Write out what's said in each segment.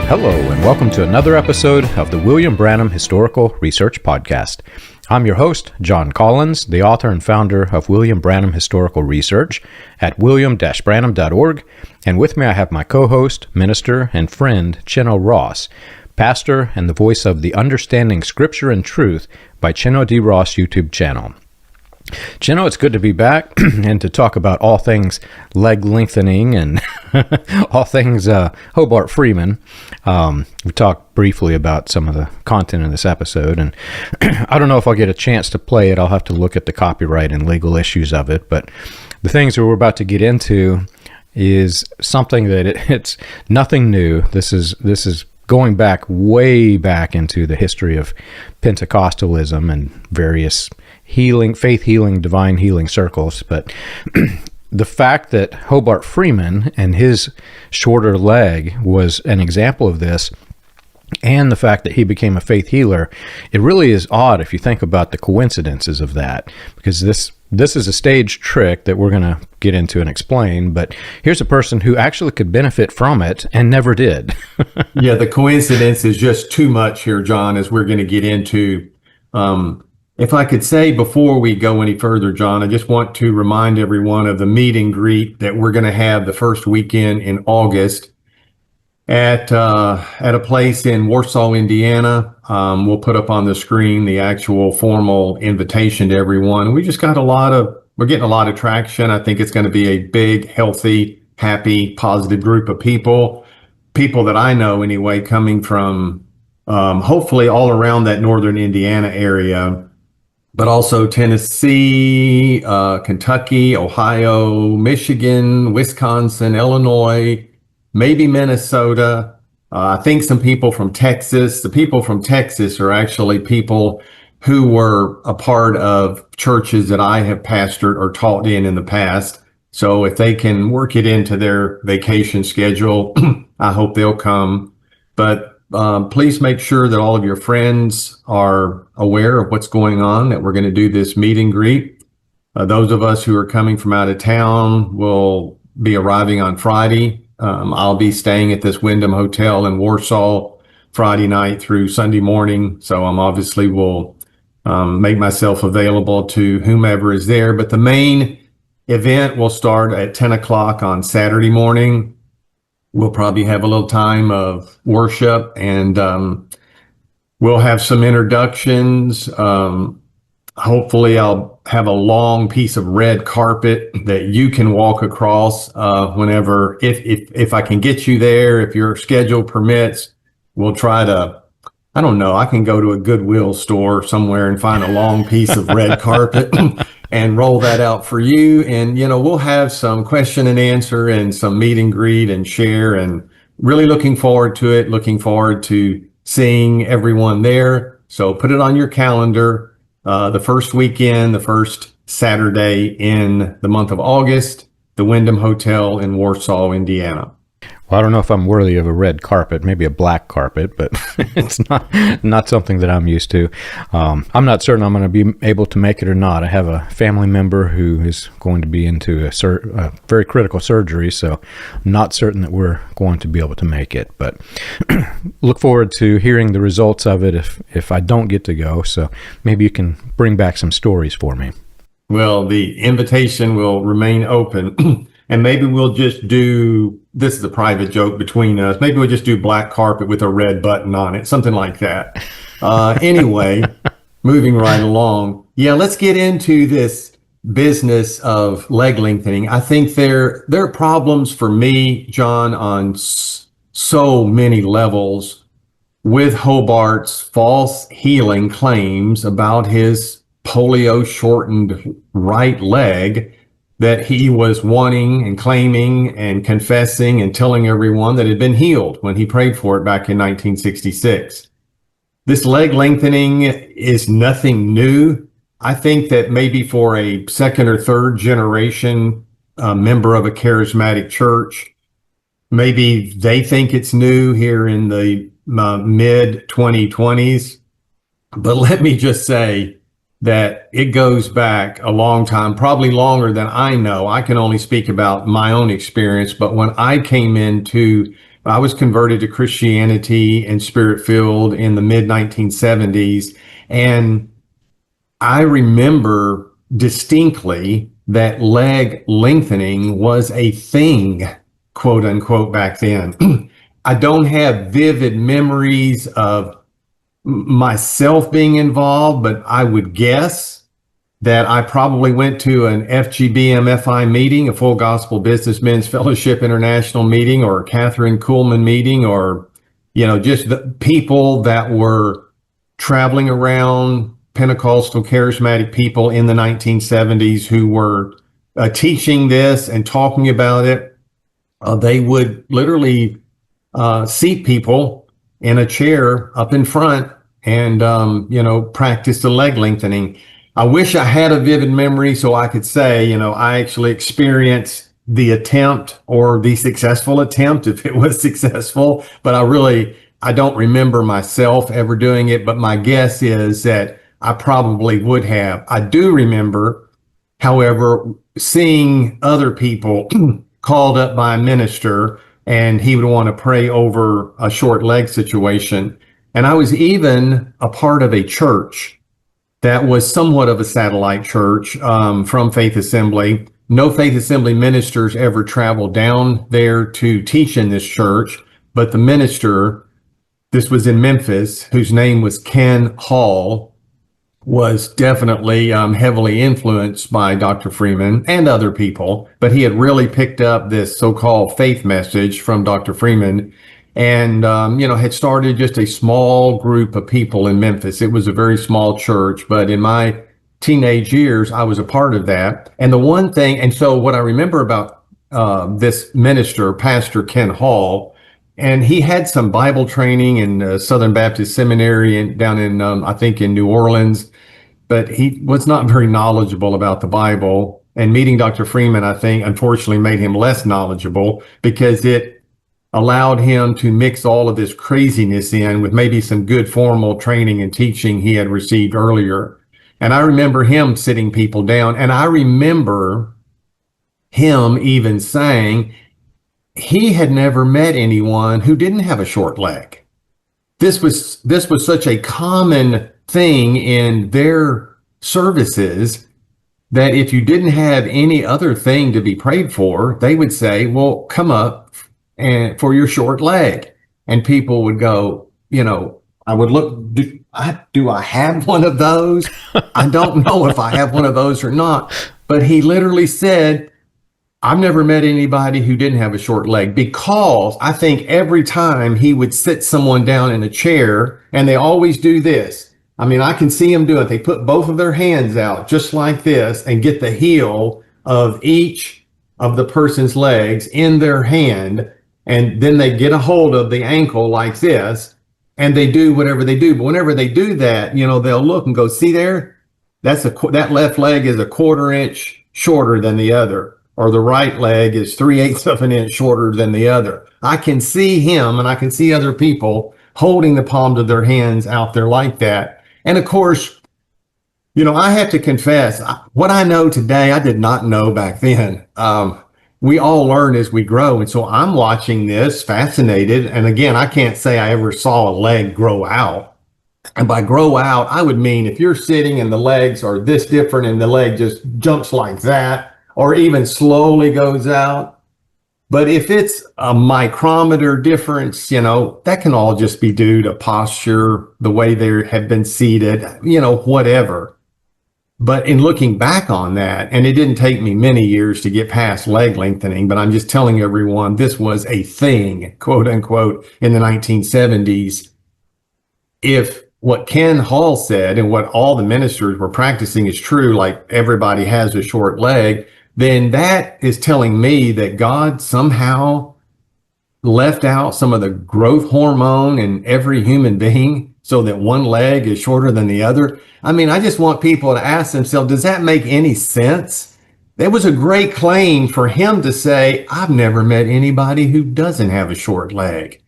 Hello, and welcome to another episode of the William Branham Historical Research Podcast. I'm your host, John Collins, the author and founder of William Branham Historical Research at william-branham.org, and with me I have my co-host, minister, and friend, Chino Ross, pastor and the voice of the Understanding Scripture and Truth by Chino D. Ross YouTube channel. Chino, it's good to be back and to talk about all things leg lengthening and all things Hobart Freeman. We talked briefly about some of the content in this episode, and I don't know if I'll get a chance to play it. I'll have to look at the copyright and legal issues of it, but the things that we're about to get into is something that it's nothing new. This is going back way back into the history of Pentecostalism and various faith healing, divine healing circles. But the fact that Hobart Freeman and his shorter leg was an example of this, and the fact that he became a faith healer, it really is odd if you think about the coincidences of that, because this is a staged trick that we're going to get into and explain, but here's a person who actually could benefit from it and never did. Yeah, the coincidence is just too much here, John, as we're going to get into. If I could say before we go any further, John, I just want to remind everyone of the meet and greet that we're going to have the first weekend in August at a place in Warsaw, Indiana. We'll put up on the screen the actual formal invitation to everyone. We're getting a lot of traction. I think it's going to be a big, healthy, happy, positive group of people that I know anyway, coming from hopefully all around that northern Indiana area, but also Tennessee, Kentucky, Ohio, Michigan, Wisconsin, Illinois, maybe Minnesota. I think some people from Texas. The people from Texas are actually people who were a part of churches that I have pastored or taught in the past. So if they can work it into their vacation schedule, I hope they'll come. But please make sure that all of your friends are aware of what's going on, that we're going to do this meet and greet. Those of us who are coming from out of town will be arriving on Friday. I'll be staying at this Wyndham Hotel in Warsaw Friday night through Sunday morning. So I'm obviously will make myself available to whomever is there. But the main event will start at 10 o'clock on Saturday morning. We'll probably have a little time of worship, and we'll have some introductions. Hopefully I'll have a long piece of red carpet that you can walk across whenever, if I can get you there, if your schedule permits. We'll try to, I don't know, I can go to a Goodwill store somewhere and find a long piece of red carpet and roll that out for you. And, we'll have some question and answer and some meet and greet and share, and really looking forward to it, looking forward to seeing everyone there. So put it on your calendar. The first weekend, the first Saturday in the month of August, the Wyndham Hotel in Warsaw, Indiana. Well, I don't know if I'm worthy of a red carpet, maybe a black carpet, but it's not something that I'm used to. I'm not certain I'm going to be able to make it or not. I have a family member who is going to be into a very critical surgery, so I'm not certain that we're going to be able to make it. But look forward to hearing the results of it if I don't get to go. So maybe you can bring back some stories for me. Well, the invitation will remain open. And maybe we'll just do, this is a private joke between us, maybe we'll just do black carpet with a red button on it, something like that. Anyway, moving right along. Yeah, let's get into this business of leg lengthening. I think there are problems for me, John, on so many levels with Hobart's false healing claims about his polio-shortened right leg that he was wanting and claiming and confessing and telling everyone that had been healed when he prayed for it back in 1966. This leg lengthening is nothing new. I think that maybe for a second or third generation member of a charismatic church, maybe they think it's new here in the mid 2020s. But let me just say that it goes back a long time, probably longer than I know. I can only speak about my own experience, but when I came into I was converted to Christianity and Spirit-filled in the mid 1970s. And I remember distinctly that leg lengthening was a thing, quote unquote, back then. I don't have vivid memories of myself being involved, but I would guess that I probably went to an FGBMFI meeting, a Full Gospel Businessmen's Fellowship International meeting, or a Catherine Kuhlman meeting, or, just the people that were traveling around, Pentecostal charismatic people in the 1970s who were teaching this and talking about it. They would literally seat people in a chair up in front and, practice the leg lengthening. I wish I had a vivid memory so I could say, I actually experienced the attempt or the successful attempt if it was successful, but I don't remember myself ever doing it, but my guess is that I probably would have. I do remember, however, seeing other people called up by a minister and he would want to pray over a short leg situation. And I was even a part of a church that was somewhat of a satellite church from Faith Assembly. No Faith Assembly ministers ever traveled down there to teach in this church, but the minister, this was in Memphis, whose name was Ken Hall, was definitely heavily influenced by Dr. Freeman and other people, but he had really picked up this so-called faith message from Dr. Freeman and, had started just a small group of people in Memphis. It was a very small church, but in my teenage years, I was a part of that. And so what I remember about this minister, Pastor Ken Hall, and he had some Bible training in Southern Baptist Seminary down in, I think, in New Orleans, but he was not very knowledgeable about the Bible. And meeting Dr. Freeman, I think, unfortunately made him less knowledgeable because it allowed him to mix all of this craziness in with maybe some good formal training and teaching he had received earlier. And I remember him sitting people down, and I remember him even saying he had never met anyone who didn't have a short leg. This was such a common thing in their services that if you didn't have any other thing to be prayed for, they would say, well, come up and for your short leg. And people would go, I would look, do I have one of those? I don't know if I have one of those or not. But he literally said, I've never met anybody who didn't have a short leg, because I think every time he would sit someone down in a chair, and they always do this. I mean, I can see them do it. They put both of their hands out just like this and get the heel of each of the person's legs in their hand. And then they get a hold of the ankle like this, and they do whatever they do. But whenever they do that, they'll look and go, see there, that left leg is a 1/4 inch shorter than the other, or the right leg is 3/8 of an inch shorter than the other. I can see him, and I can see other people holding the palms of their hands out there like that. And of course, I have to confess, what I know today, I did not know back then. We all learn as we grow. And so I'm watching this fascinated. And again, I can't say I ever saw a leg grow out. And by grow out, I would mean if you're sitting and the legs are this different and the leg just jumps like that, or even slowly goes out. But if it's a micrometer difference, that can all just be due to posture, the way they have been seated, whatever. But in looking back on that, and it didn't take me many years to get past leg lengthening, but I'm just telling everyone this was a thing, quote unquote, in the 1970s. If what Ken Hall said and what all the ministers were practicing is true, like everybody has a short leg, then that is telling me that God somehow left out some of the growth hormone in every human being so that one leg is shorter than the other. I mean, I just want people to ask themselves, does that make any sense? It was a great claim for him to say, I've never met anybody who doesn't have a short leg.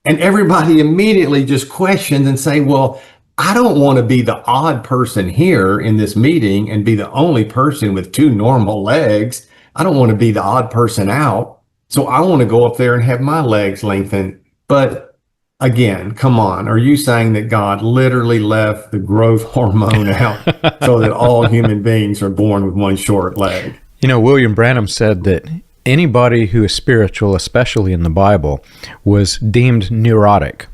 And everybody immediately just questions and say, well, I don't want to be the odd person here in this meeting and be the only person with two normal legs. I don't want to be the odd person out. So I want to go up there and have my legs lengthened. But again, come on. Are you saying that God literally left the growth hormone out so that all human beings are born with one short leg? You know, William Branham said that anybody who is spiritual, especially in the Bible, was deemed neurotic.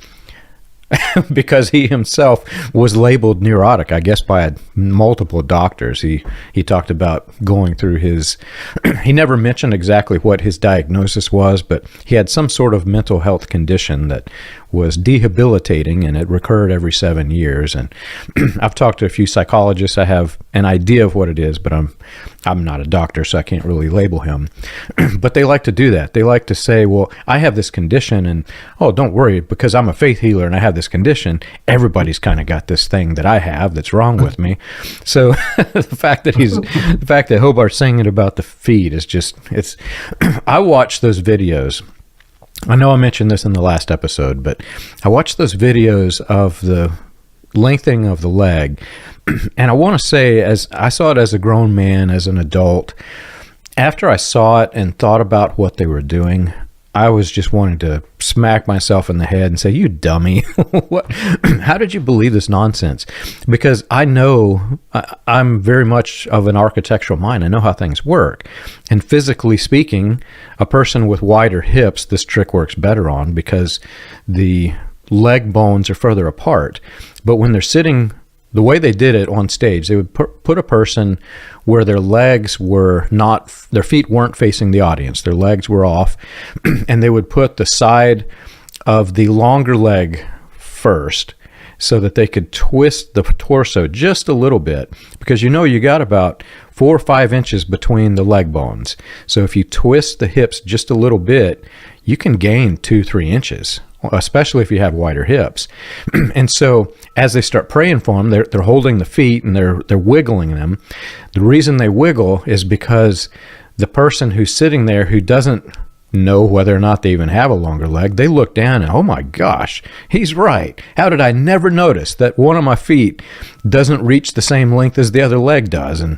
Because he himself was labeled neurotic, I guess, by multiple doctors. He talked about going through his, he never mentioned exactly what his diagnosis was, but he had some sort of mental health condition that was debilitating, and it recurred every 7 years. And I've talked to a few psychologists. I have an idea of what it is, but I'm not a doctor, so I can't really label him. But they like to do that. They like to say, well, I have this condition, and oh, don't worry, because I'm a faith healer and I have this condition, everybody's kind of got this thing that I have that's wrong with me. So the fact that Hobart's saying it about the feet is just, I watched those videos. I know I mentioned this in the last episode, but I watched those videos of the lengthening of the leg. And I want to say, as I saw it as a grown man, as an adult, after I saw it and thought about what they were doing, I was just wanting to smack myself in the head and say, you dummy, what? How did you believe this nonsense? Because I know I'm very much of an architectural mind. I know how things work. And physically speaking, a person with wider hips, this trick works better on because the leg bones are further apart. But when they're sitting, the way they did it on stage, they would put a person where their legs were not, their feet weren't facing the audience, their legs were off, and they would put the side of the longer leg first so that they could twist the torso just a little bit, because you got about 4 or 5 inches between the leg bones. So if you twist the hips just a little bit, you can gain 2-3 inches, especially if you have wider hips. And so as they start praying for them, they're holding the feet and they're wiggling them. The reason they wiggle is because the person who's sitting there who doesn't know whether or not they even have a longer leg, they look down and, oh my gosh, he's right. How did I never notice that one of my feet doesn't reach the same length as the other leg does? And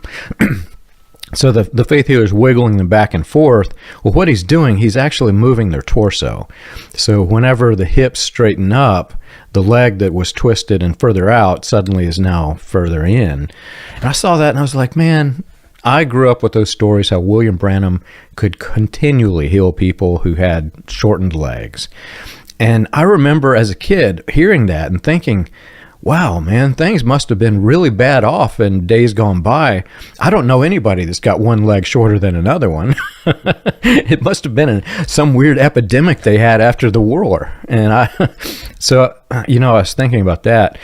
so the faith healer's wiggling them back and forth. Well, what he's doing, he's actually moving their torso. So whenever the hips straighten up, the leg that was twisted and further out suddenly is now further in. And I saw that and I was like, man, I grew up with those stories how William Branham could continually heal people who had shortened legs. And I remember as a kid hearing that and thinking, wow, man, things must have been really bad off in days gone by. I don't know anybody that's got one leg shorter than another one. It must have been some weird epidemic they had after the war. And I was thinking about that.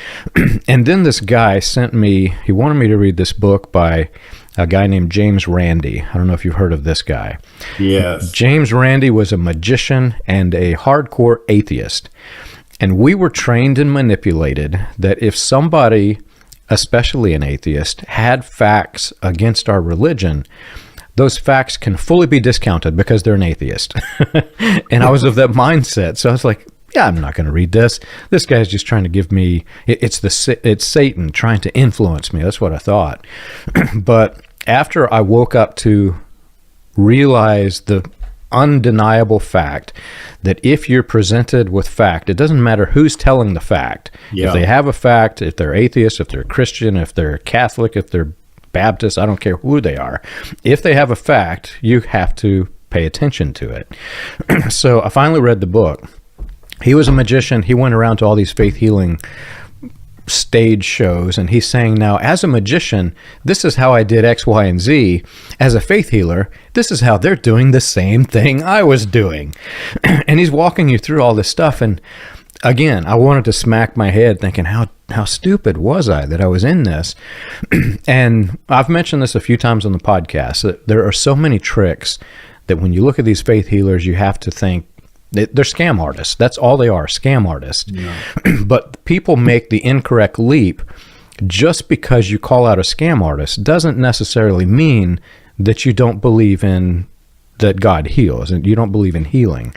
And then this guy he wanted me to read this book by a guy named James Randi. I don't know if you've heard of this guy. Yes. James Randi was a magician and a hardcore atheist. And we were trained and manipulated that if somebody, especially an atheist, had facts against our religion, those facts can fully be discounted because they're an atheist. And I was of that mindset. So I was like, yeah, I'm not going to read this. This guy's just trying to give me, it's Satan trying to influence me. That's what I thought. But after I woke up to realize the undeniable fact that if you're presented with fact, it doesn't matter who's telling the fact. Yeah. If they have a fact, if they're atheist, if they're Christian, if they're Catholic, if they're Baptist, I don't care who they are. If they have a fact, you have to pay attention to it. So I finally read the book. He was a magician. He went around to all these faith healing stage shows, and he's saying, now, as a magician, this is how I did X, Y, and Z. As a faith healer, this is how they're doing the same thing I was doing. And he's walking you through all this stuff. And again, I wanted to smack my head thinking, how stupid was I that I was in this? And I've mentioned this a few times on the podcast, that there are so many tricks that when you look at these faith healers, you have to think, they're scam artists. That's all they are, scam artists. Yeah. But people make the incorrect leap. Just because you call out a scam artist doesn't necessarily mean that you don't believe in that God heals and you don't believe in healing.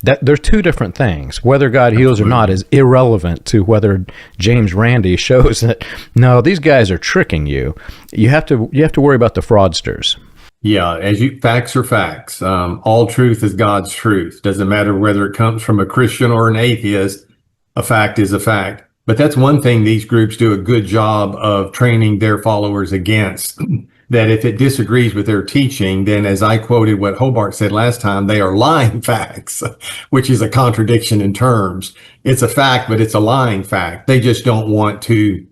They're two different things. Whether God heals or not is irrelevant to whether James Randi shows that, no, these guys are tricking you. You have to worry about the fraudsters. Yeah, facts are facts. All truth is God's truth. Doesn't matter whether it comes from a Christian or an atheist. A fact is a fact. But that's one thing these groups do a good job of training their followers against. That if it disagrees with their teaching, then as I quoted what Hobart said last time, they are lying facts, which is a contradiction in terms. It's a fact, but it's a lying fact. They just don't want to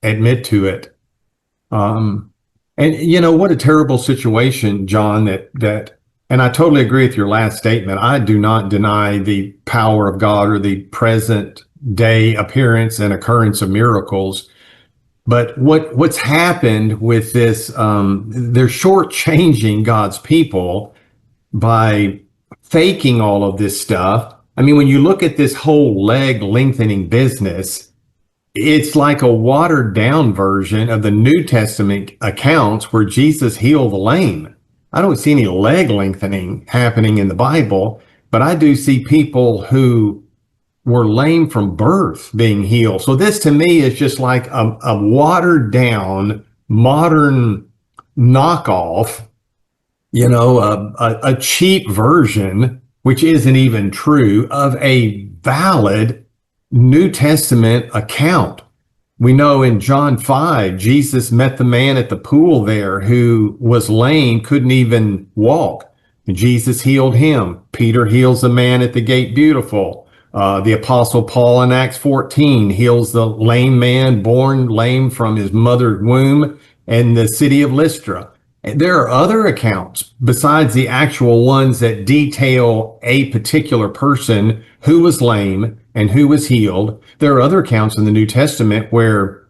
admit to it. And you know, what a terrible situation, John, and I totally agree with your last statement. I do not deny the power of God or the present day appearance and occurrence of miracles. But what's happened with this, they're shortchanging God's people by faking all of this stuff. I mean, when you look at this whole leg lengthening business, it's like a watered down version of the New Testament accounts where Jesus healed the lame. I don't see any leg lengthening happening in the Bible, but I do see people who were lame from birth being healed. So this to me is just like a watered down modern knockoff, you know, a cheap version, which isn't even true, of a valid New Testament account. We know in John 5, Jesus met the man at the pool there who was lame, couldn't even walk. And Jesus healed him. Peter heals the man at the gate beautiful. The Apostle Paul in Acts 14 heals the lame man born lame from his mother's womb in the city of Lystra. And there are other accounts besides the actual ones that detail a particular person who was lame and who was healed. There are other accounts in the New Testament where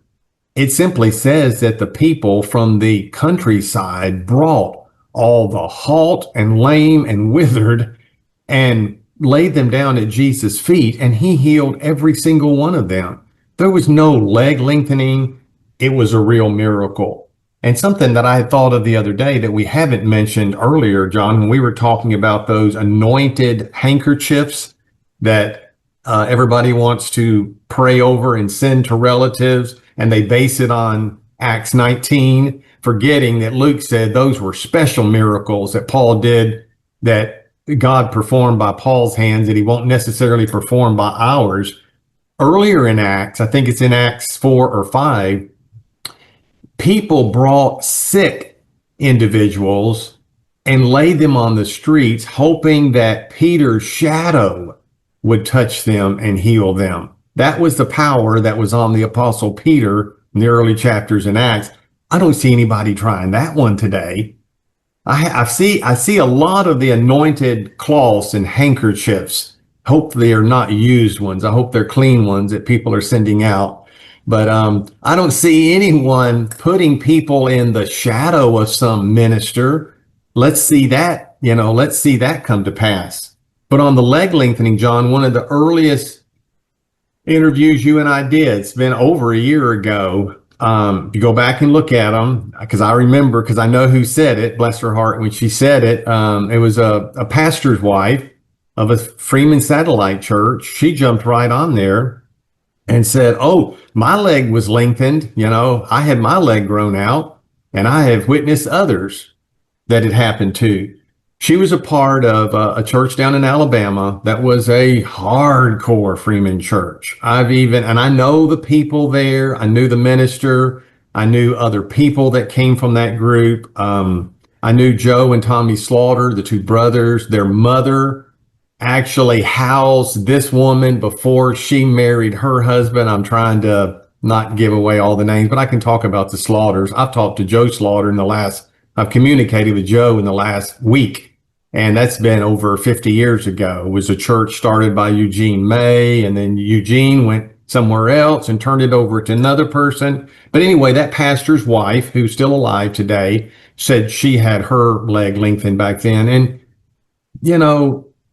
it simply says that the people from the countryside brought all the halt and lame and withered and laid them down at Jesus' feet, and he healed every single one of them. There was no leg lengthening. It was a real miracle. And something that I had thought of the other day that we haven't mentioned earlier, John, when we were talking about those anointed handkerchiefs that everybody wants to pray over and send to relatives, and they base it on Acts 19, forgetting that Luke said those were special miracles that Paul did, that God performed by Paul's hands, that he won't necessarily perform by ours. Earlier in Acts, I think it's in Acts 4 or 5, people brought sick individuals and laid them on the streets, hoping that Peter's shadow would touch them and heal them. That was the power that was on the Apostle Peter in the early chapters in Acts. I don't see anybody trying that one today. I see a lot of the anointed cloths and handkerchiefs. Hopefully they're not used ones. I hope they're clean ones that people are sending out. But I don't see anyone putting people in the shadow of some minister. Let's see that, let's see that come to pass. But on the leg lengthening, John, one of the earliest interviews you and I did, it's been over a year ago. You go back and look at them, because I remember, because I know who said it, bless her heart, when she said it. It was a pastor's wife of a Freeman Satellite Church. She jumped right on there and said, "Oh, my leg was lengthened. I had my leg grown out, and I have witnessed others that it happened to." She was a part of a church down in Alabama that was a hardcore Freeman church. And I know the people there. I knew the minister. I knew other people that came from that group. I knew Joe and Tommy Slaughter, the two brothers. Their mother actually housed this woman before she married her husband. I'm trying to not give away all the names, but I can talk about the Slaughters. I've talked to Joe Slaughter I've communicated with Joe in the last week, and that's been over 50 years ago. It was a church started by Eugene May, and then Eugene went somewhere else and turned it over to another person. But anyway, that pastor's wife, who's still alive today, said she had her leg lengthened back then. And,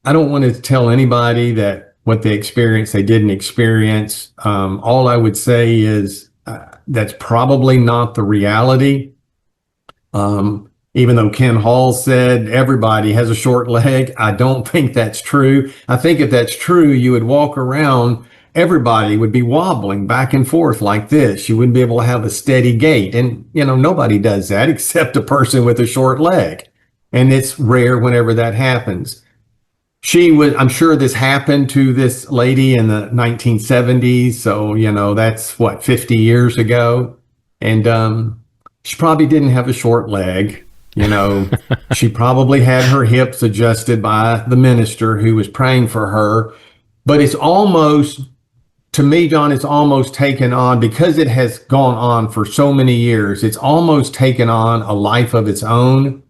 I don't want to tell anybody that what they experienced, they didn't experience. All I would say is that's probably not the reality. Even though Ken Hall said everybody has a short leg, I don't think that's true. I think if that's true, you would walk around everybody would be wobbling back and forth like this. You wouldn't be able to have a steady gait. And, nobody does that except a person with a short leg. And it's rare whenever that happens. I'm sure this happened to this lady in the 1970s. So, that's 50 years ago. And she probably didn't have a short leg. She probably had her hips adjusted by the minister who was praying for her. But it's almost, to me, John, it's almost taken on, because it has gone on for so many years, it's almost taken on a life of its own.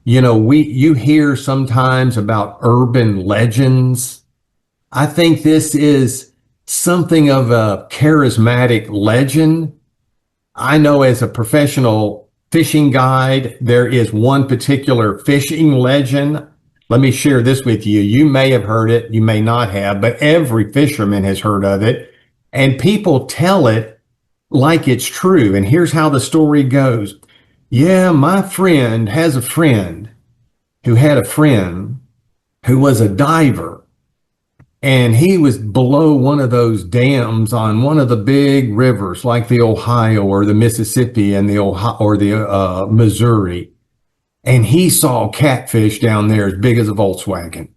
You hear sometimes about urban legends. I think this is something of a charismatic legend. I know as a professional fishing guide, there is one particular fishing legend. Let me share this with you. You may have heard it, you may not have, but every fisherman has heard of it. And people tell it like it's true. And here's how the story goes. Yeah, my friend has a friend who had a friend who was a diver. And he was below one of those dams on one of the big rivers like the Ohio or the Mississippi and the Missouri. And he saw catfish down there as big as a Volkswagen.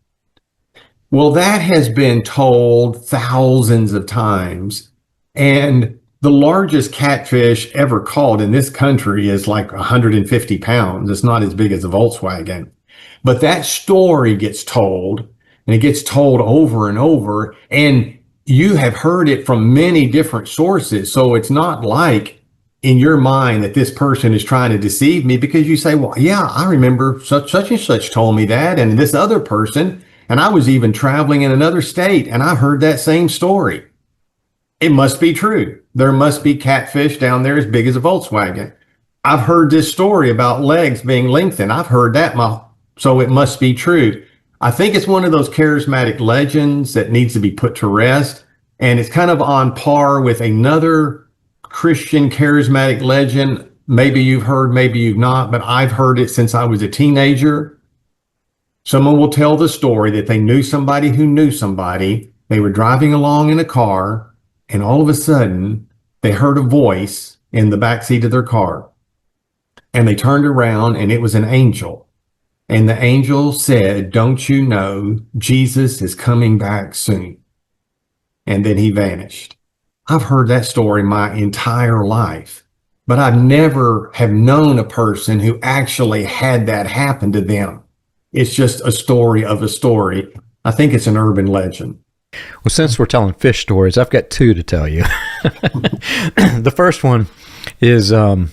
Well, that has been told thousands of times. And the largest catfish ever caught in this country is like 150 pounds. It's not as big as a Volkswagen. But that story gets told, and it gets told over and over. And you have heard it from many different sources. So it's not like in your mind that this person is trying to deceive me, because you say, well, yeah, I remember such and such told me that, and this other person, and I was even traveling in another state and I heard that same story. It must be true. There must be catfish down there as big as a Volkswagen. I've heard this story about legs being lengthened. I've heard that, so it must be true. I think it's one of those charismatic legends that needs to be put to rest. And it's kind of on par with another Christian charismatic legend. Maybe you've heard, maybe you've not, but I've heard it since I was a teenager. Someone will tell the story that they knew somebody who knew somebody. They were driving along in a car, and all of a sudden they heard a voice in the backseat of their car. And they turned around, and it was an angel. And the angel said, "Don't you know Jesus is coming back soon?" And then he vanished. I've heard that story my entire life, but I've never have known a person who actually had that happen to them. It's just a story of a story. I think it's an urban legend. Well, since we're telling fish stories, I've got two to tell you. The first one is, I'm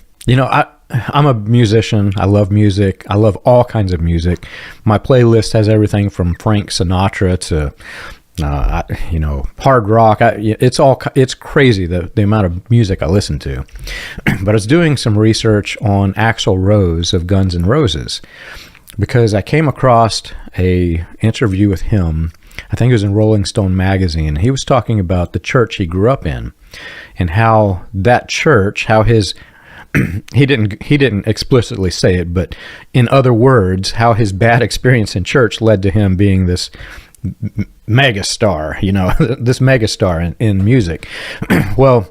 a musician. I love music. I love all kinds of music. My playlist has everything from Frank Sinatra to, hard rock. It's crazy the amount of music I listen to. But I was doing some research on Axl Rose of Guns N' Roses because I came across a interview with him. I think it was in Rolling Stone magazine. He was talking about the church he grew up in and how that church, how his he didn't explicitly say it, but in other words, how his bad experience in church led to him being this megastar, this megastar in music. Well,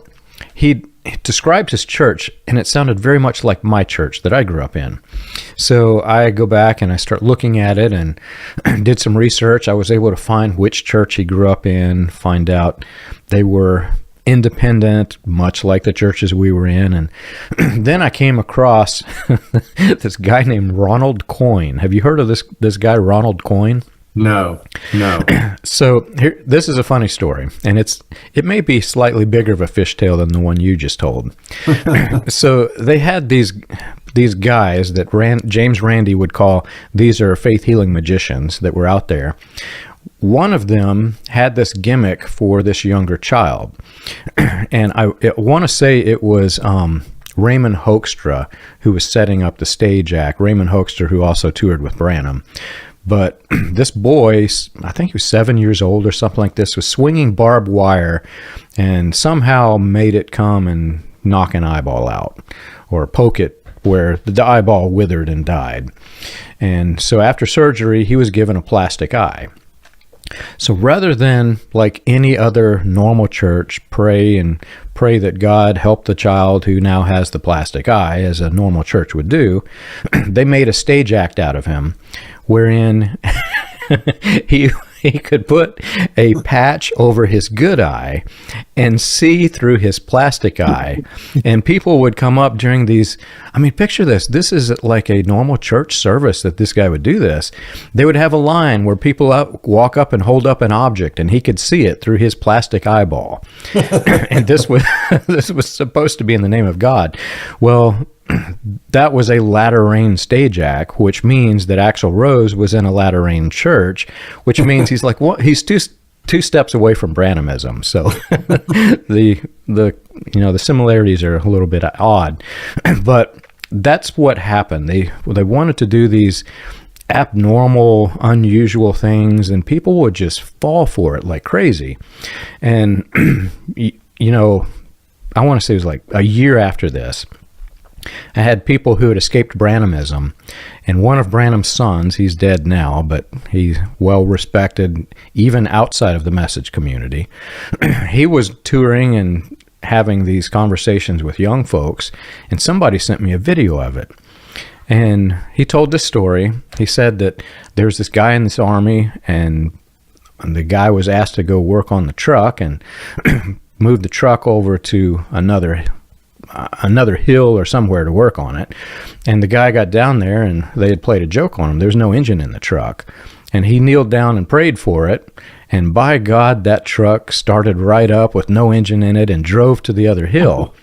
he described his church, and it sounded very much like my church that I grew up in. So I go back and I start looking at it and did some research. I was able to find which church he grew up in, find out they were independent, much like the churches we were in. And then I came across this guy named Ronald Coyne. Have you heard of this guy, Ronald Coyne? No. So here, this is a funny story, and it may be slightly bigger of a fishtail than the one you just told. So they had these guys that James Randi would call, these are faith healing magicians that were out there. One of them had this gimmick for this younger child, and I want to say it was Raymond Hoekstra who was setting up the stage act. Raymond Hoekstra, who also toured with Branham. But this boy, I think he was 7 years old or something like this, was swinging barbed wire and somehow made it come and knock an eyeball out or poke it where the eyeball withered and died. And so after surgery, he was given a plastic eye. So rather than like any other normal church, pray that God help the child who now has the plastic eye, as a normal church would do, they made a stage act out of him, wherein he could put a patch over his good eye and see through his plastic eye. And people would come up during these. I mean, picture this. This is like a normal church service that this guy would do this. They would have a line where people walk up and hold up an object, and he could see it through his plastic eyeball. And this was supposed to be in the name of God. Well, that was a latter-rain stage act, which means that Axl Rose was in a latter-rain church, which means he's like, what? He's two steps away from Branhamism. So the similarities are a little bit odd, but that's what happened. They wanted to do these abnormal, unusual things, and people would just fall for it like crazy. And I want to say it was like a year after this, I had people who had escaped Branhamism, and one of Branham's sons, he's dead now, but he's well respected even outside of the message community. He was touring and having these conversations with young folks, and somebody sent me a video of it. And he told this story. He said that there's this guy in this army, and the guy was asked to go work on the truck and move the truck over to another hill or somewhere to work on it. And the guy got down there, and they had played a joke on him. There's no engine in the truck. And he kneeled down and prayed for it. And by God, that truck started right up with no engine in it and drove to the other hill.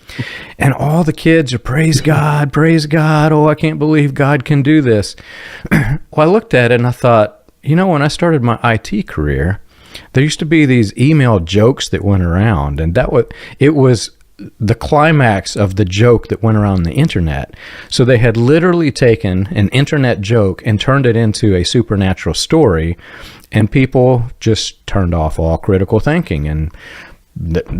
And all the kids are, praise God, praise God. Oh, I can't believe God can do this. Well, I looked at it and I thought, when I started my IT career, there used to be these email jokes that went around, and it was the climax of the joke that went around the internet. So they had literally taken an internet joke and turned it into a supernatural story, and people just turned off all critical thinking. And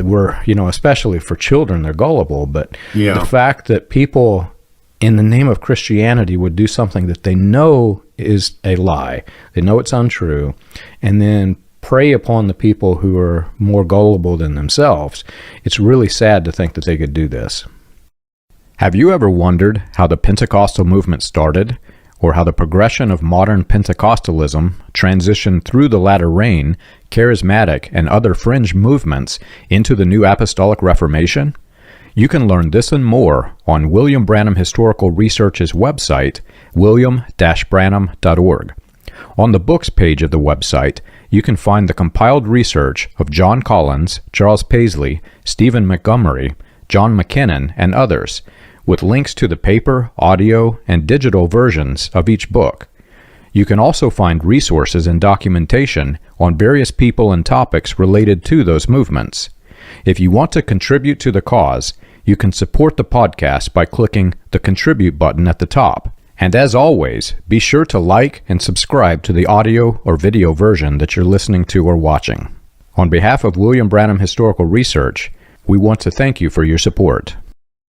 we're, especially for children, they're gullible. But the fact that people in the name of Christianity would do something that they know is a lie, they know it's untrue, and then prey upon the people who are more gullible than themselves. It's really sad to think that they could do this. Have you ever wondered how the Pentecostal movement started, or how the progression of modern Pentecostalism transitioned through the latter rain, Charismatic, and other fringe movements into the New Apostolic Reformation? You can learn this and more on William Branham Historical Research's website, william-branham.org. On the books page of the website, you can find the compiled research of John Collins, Charles Paisley, Stephen Montgomery, John McKinnon, and others, with links to the paper, audio, and digital versions of each book. You can also find resources and documentation on various people and topics related to those movements. If you want to contribute to the cause, you can support the podcast by clicking the Contribute button at the top. And as always, be sure to like and subscribe to the audio or video version that you're listening to or watching. On behalf of William Branham Historical Research, we want to thank you for your support.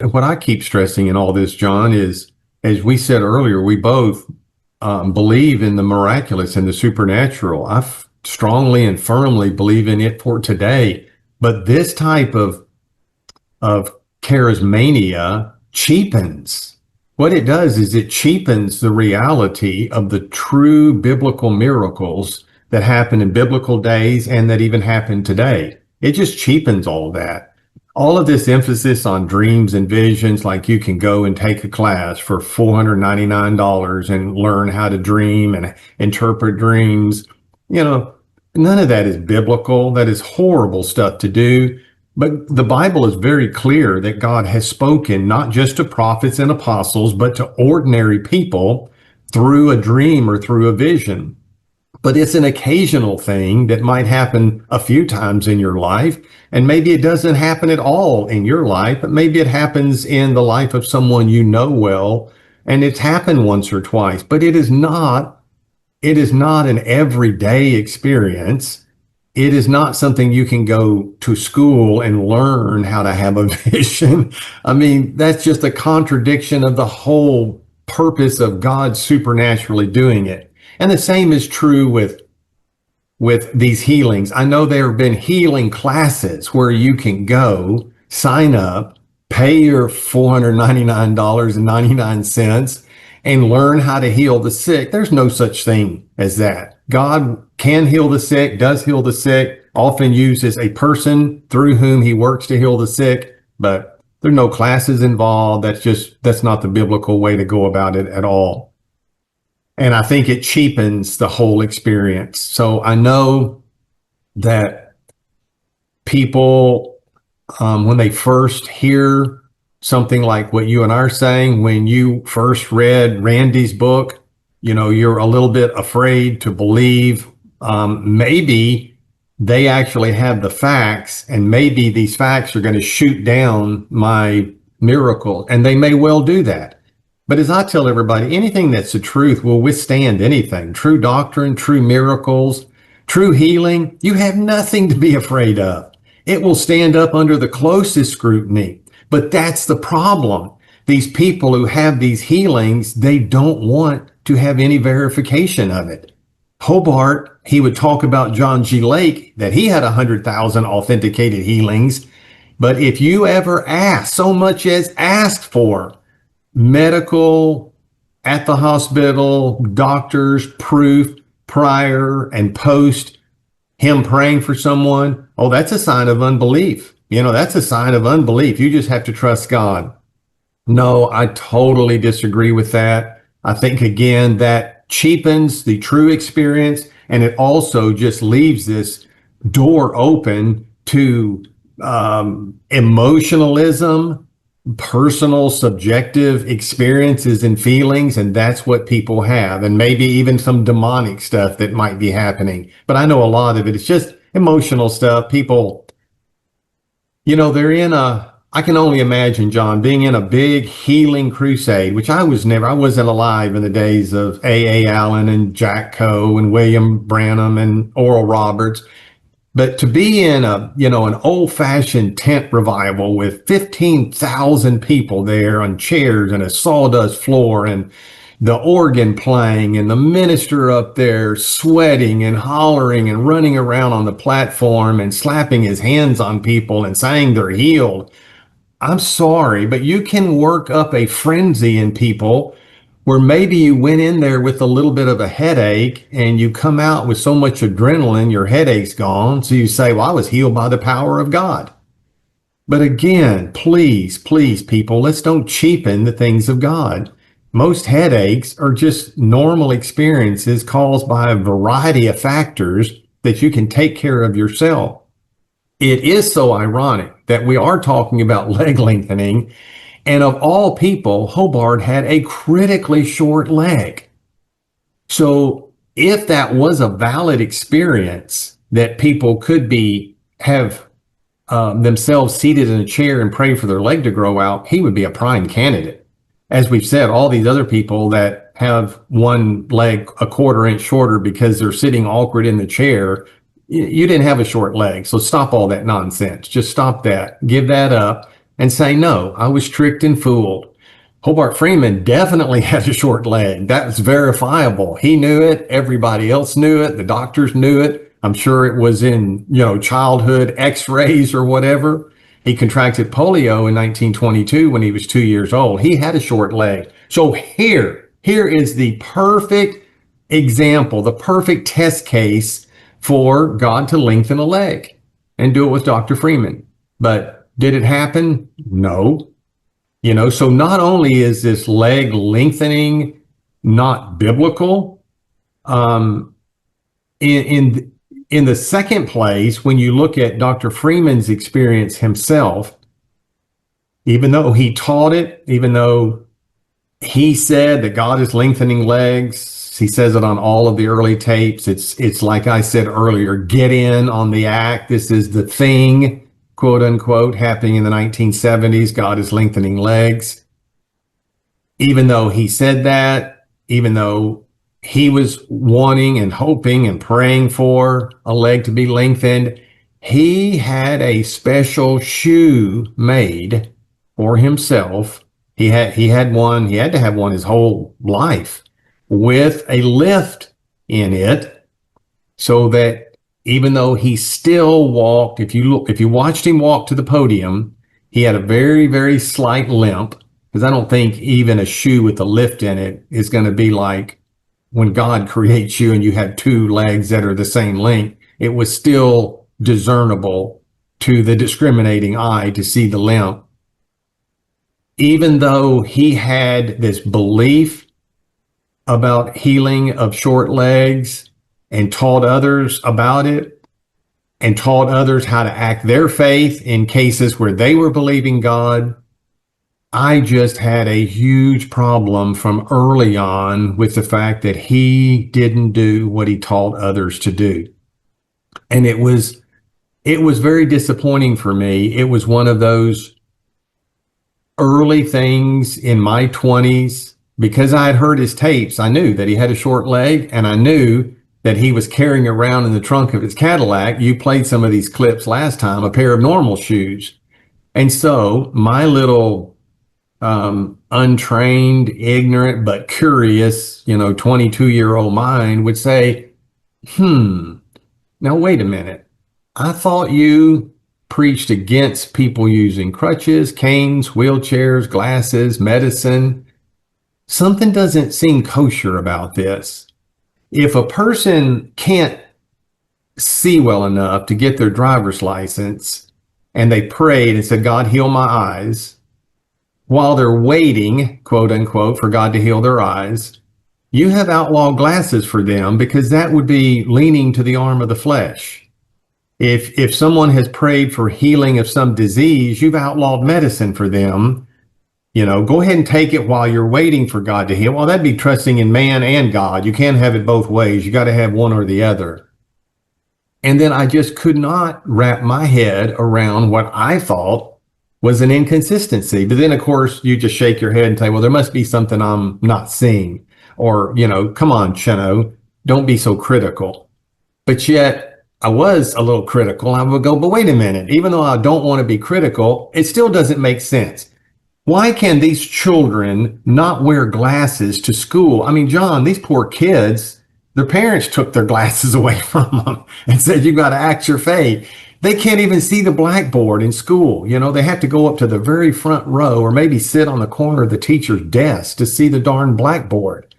What I keep stressing in all this, John, is, as we said earlier, we both believe in the miraculous and the supernatural. I strongly and firmly believe in it for today. But this type of charismania cheapens. What it does is it cheapens the reality of the true biblical miracles that happened in biblical days and that even happen today. It just cheapens all of that. All of this emphasis on dreams and visions, like you can go and take a class for $499 and learn how to dream and interpret dreams. None of that is biblical. That is horrible stuff to do. But the Bible is very clear that God has spoken not just to prophets and apostles, but to ordinary people through a dream or through a vision. But it's an occasional thing that might happen a few times in your life. And maybe it doesn't happen at all in your life, but maybe it happens in the life of someone you know well. And it's happened once or twice, but it is not an everyday experience. It is not something you can go to school and learn how to have a vision. I mean, that's just a contradiction of the whole purpose of God supernaturally doing it. And the same is true with with these healings. I know there have been healing classes where you can go, sign up, pay your $499.99 and learn how to heal the sick. There's no such thing as that. God can heal the sick, does heal the sick, often uses a person through whom he works to heal the sick, but there are no classes involved. That's not the biblical way to go about it at all. And I think it cheapens the whole experience. So I know that people, when they first hear something like what you and I are saying, when you first read Randy's book, you're a little bit afraid to believe. Maybe they actually have the facts, and maybe these facts are going to shoot down my miracle, and they may well do that. But as I tell everybody, anything that's the truth will withstand anything. True doctrine, true miracles, true healing, you have nothing to be afraid of. It will stand up under the closest scrutiny. But that's the problem. These people who have these healings, they don't want to have any verification of it. Hobart, he would talk about John G. Lake, that he had 100,000 authenticated healings. But if you ever ask, so much as asked for, medical, at the hospital, doctors, proof, prior and post, him praying for someone, oh, that's a sign of unbelief. That's a sign of unbelief. You just have to trust God. No, I totally disagree with that. I think, again, that cheapens the true experience, and it also just leaves this door open to emotionalism, personal, subjective experiences and feelings, and that's what people have, and maybe even some demonic stuff that might be happening. But I know a lot of it, it's just emotional stuff. People, I can only imagine, John, being in a big healing crusade, which I wasn't alive in the days of A.A. Allen and Jack Coe and William Branham and Oral Roberts. But to be in an old-fashioned tent revival with 15,000 people there on chairs and a sawdust floor and the organ playing and the minister up there sweating and hollering and running around on the platform and slapping his hands on people and saying they're healed. I'm sorry, but you can work up a frenzy in people where maybe you went in there with a little bit of a headache and you come out with so much adrenaline, your headache's gone. So you say, well, I was healed by the power of God. But again, please, people, let's don't cheapen the things of God. Most headaches are just normal experiences caused by a variety of factors that you can take care of yourself. It is so ironic that we are talking about leg lengthening, and of all people, Hobart had a critically short leg. So if that was a valid experience that people could have themselves seated in a chair and pray for their leg to grow out, he would be a prime candidate. As we've said, all these other people that have one leg a quarter inch shorter because they're sitting awkward in the chair, you didn't have a short leg. So stop all that nonsense. Just stop that. Give that up. And say, no, I was tricked and fooled. Hobart Freeman definitely had a short leg. That was verifiable. He knew it. Everybody else knew it. The doctors knew it. I'm sure it was in, childhood x-rays or whatever. He contracted polio in 1922 when he was 2 years old. He had a short leg. So here is the perfect example, the perfect test case for God to lengthen a leg and do it with Dr. Freeman. But did it happen? No. So not only is this leg lengthening not biblical, in the second place, when you look at Dr. Freeman's experience himself, even though he taught it, even though he said that God is lengthening legs, he says it on all of the early tapes. It's like I said earlier, get in on the act. This is the thing, quote unquote, happening in the 1970s. God is lengthening legs. Even though he said that, even though he was wanting and hoping and praying for a leg to be lengthened, he had a special shoe made for himself. He had to have one his whole life with a lift in it so that even though he still walked, if you watched him walk to the podium, he had a very, very slight limp, because I don't think even a shoe with a lift in it is going to be like when God creates you and you have two legs that are the same length. It was still discernible to the discriminating eye to see the limp. Even though he had this belief about healing of short legs and taught others about it and taught others how to act their faith in cases where they were believing God, I just had a huge problem from early on with the fact that he didn't do what he taught others to do. And it was very disappointing for me. It was one of those early things in my 20s. Because I had heard his tapes, I knew that he had a short leg, and I knew that he was carrying around in the trunk of his Cadillac. You played some of these clips last time, a pair of normal shoes. And so my little untrained, ignorant, but curious, 22-year-old mind would say, now wait a minute. I thought you preached against people using crutches, canes, wheelchairs, glasses, medicine. Something doesn't seem kosher about this. If a person can't see well enough to get their driver's license and they prayed and said, God, heal my eyes, while they're waiting, quote unquote, for God to heal their eyes, you have outlawed glasses for them, because that would be leaning to the arm of the flesh. If someone has prayed for healing of some disease, you've outlawed medicine for them. Go ahead and take it while you're waiting for God to heal. Well, that'd be trusting in man and God. You can't have it both ways. You got to have one or the other. And then I just could not wrap my head around what I thought was an inconsistency. But then, of course, you just shake your head and say, well, there must be something I'm not seeing. Or, come on, Chino, don't be so critical. But yet I was a little critical. I would go, but wait a minute. Even though I don't want to be critical, it still doesn't make sense. Why can these children not wear glasses to school? I mean, John, these poor kids, their parents took their glasses away from them and said, you've got to act your faith. They can't even see the blackboard in school. They have to go up to the very front row or maybe sit on the corner of the teacher's desk to see the darn blackboard.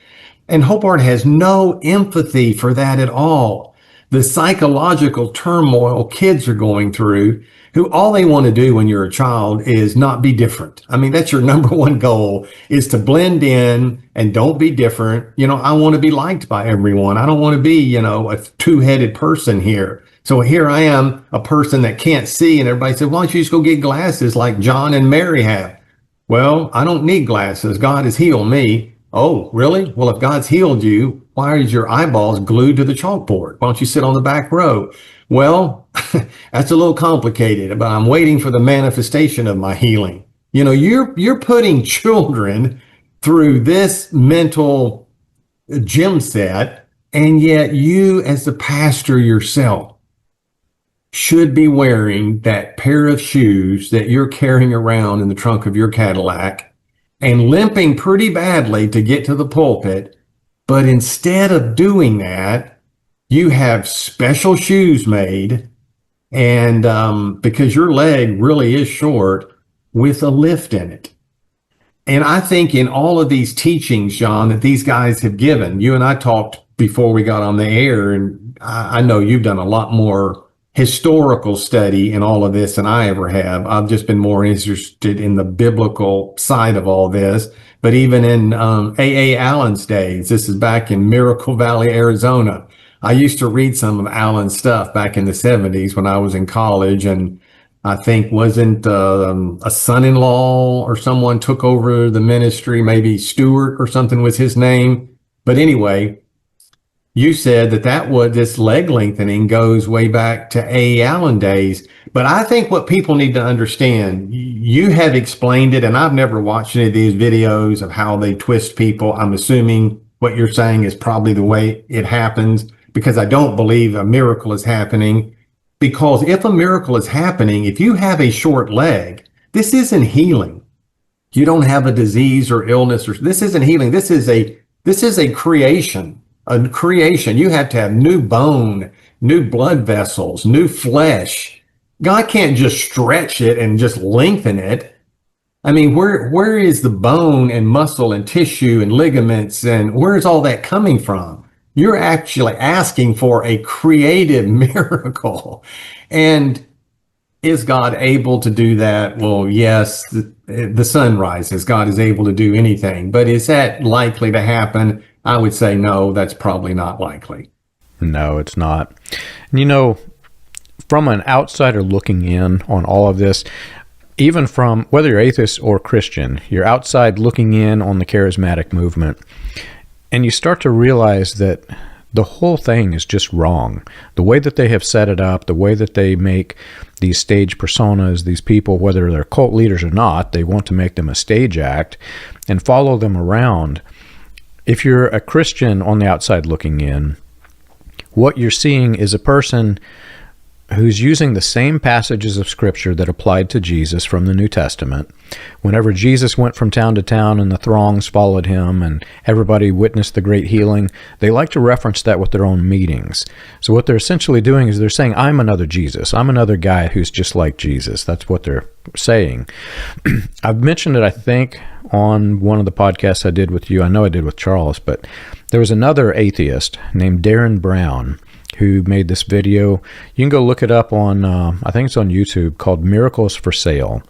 And Hobart has no empathy for that at all. The psychological turmoil kids are going through, who all they want to do when you're a child is not be different. I mean, that's your number one goal, is to blend in and don't be different. I want to be liked by everyone. I don't want to be, a two-headed person here. So here I am, a person that can't see, and everybody said, why don't you just go get glasses like John and Mary have? Well, I don't need glasses. God has healed me. Oh, really? Well, if God's healed you, why is your eyeballs glued to the chalkboard? Why don't you sit on the back row? Well, that's a little complicated, but I'm waiting for the manifestation of my healing. You're putting children through this mental gym set, and yet you, as the pastor yourself, should be wearing that pair of shoes that you're carrying around in the trunk of your Cadillac and limping pretty badly to get to the pulpit. But instead of doing that, you have special shoes made, and because your leg really is short, with a lift in it. And I think in all of these teachings, John, that these guys have given, you and I talked before we got on the air, and I know you've done a lot more historical study in all of this than I ever have. I've just been more interested in the biblical side of all this. But even in A.A. Allen's days, this is back in Miracle Valley, Arizona, I used to read some of Allen's stuff back in the 70s when I was in college, and I think wasn't a son-in-law or someone took over the ministry, maybe Stewart or something was his name. But anyway, you said this leg lengthening goes way back to A. Allen days. But I think what people need to understand, you have explained it, and I've never watched any of these videos of how they twist people. I'm assuming what you're saying is probably the way it happens, because I don't believe a miracle is happening. Because if a miracle is happening, if you have a short leg, this isn't healing. You don't have a disease or illness, or this isn't healing. This is a creation. a creation. You have to have new bone, new blood vessels, new flesh. God can't just stretch it and just lengthen it. I mean, where is the bone and muscle and tissue and ligaments, and where is all that coming from? You're actually asking for a creative miracle. And is God able to do that? Well, yes, the sun rises. God is able to do anything. But is that likely to happen? I would say no, that's probably not likely. No, it's not. And from an outsider looking in on all of this, even from whether you're atheist or Christian, you're outside looking in on the charismatic movement, and you start to realize that the whole thing is just wrong. The way that they have set it up, the way that they make these stage personas, these people, whether they're cult leaders or not, they want to make them a stage act and follow them around. If you're a Christian on the outside looking in, what you're seeing is a person who's using the same passages of Scripture that applied to Jesus from the New Testament. Whenever Jesus went from town to town and the throngs followed him and everybody witnessed the great healing, they like to reference that with their own meetings. So what they're essentially doing is they're saying, I'm another Jesus. I'm another guy who's just like Jesus. That's what they're saying. I've mentioned it, I think, on one of the podcasts I did with you. I know I did with Charles, but there was another atheist named Darren Brown who made this video. You can go look it up on, I think it's on YouTube, called Miracles for Sale.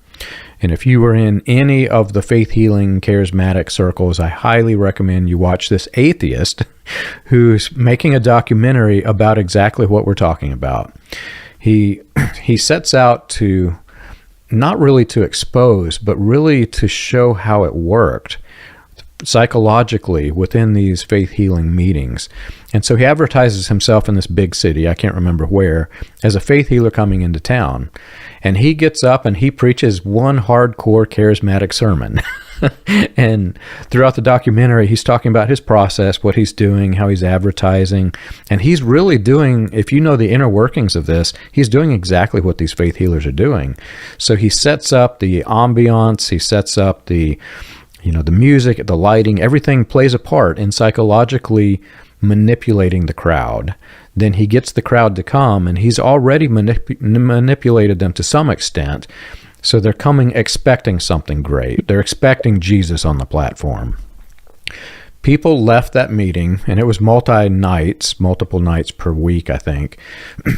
And if you were in any of the faith healing charismatic circles, I highly recommend you watch this atheist who's making a documentary about exactly what we're talking about. He sets out to, not really to expose, but really to show how it worked psychologically within these faith healing meetings. And so he advertises himself in this big city, I can't remember where, as a faith healer coming into town. And he gets up and he preaches one hardcore charismatic sermon. And throughout the documentary, he's talking about his process, what he's doing, how he's advertising. And he's really doing, if you know the inner workings of this, he's doing exactly what these faith healers are doing. So he sets up the ambiance, he sets up the music, the lighting, everything plays a part in psychologically manipulating the crowd. Then he gets the crowd to come, and he's already manipulated them to some extent. So they're coming expecting something great. They're expecting Jesus on the platform. People left that meeting, and it was multiple nights per week, I think.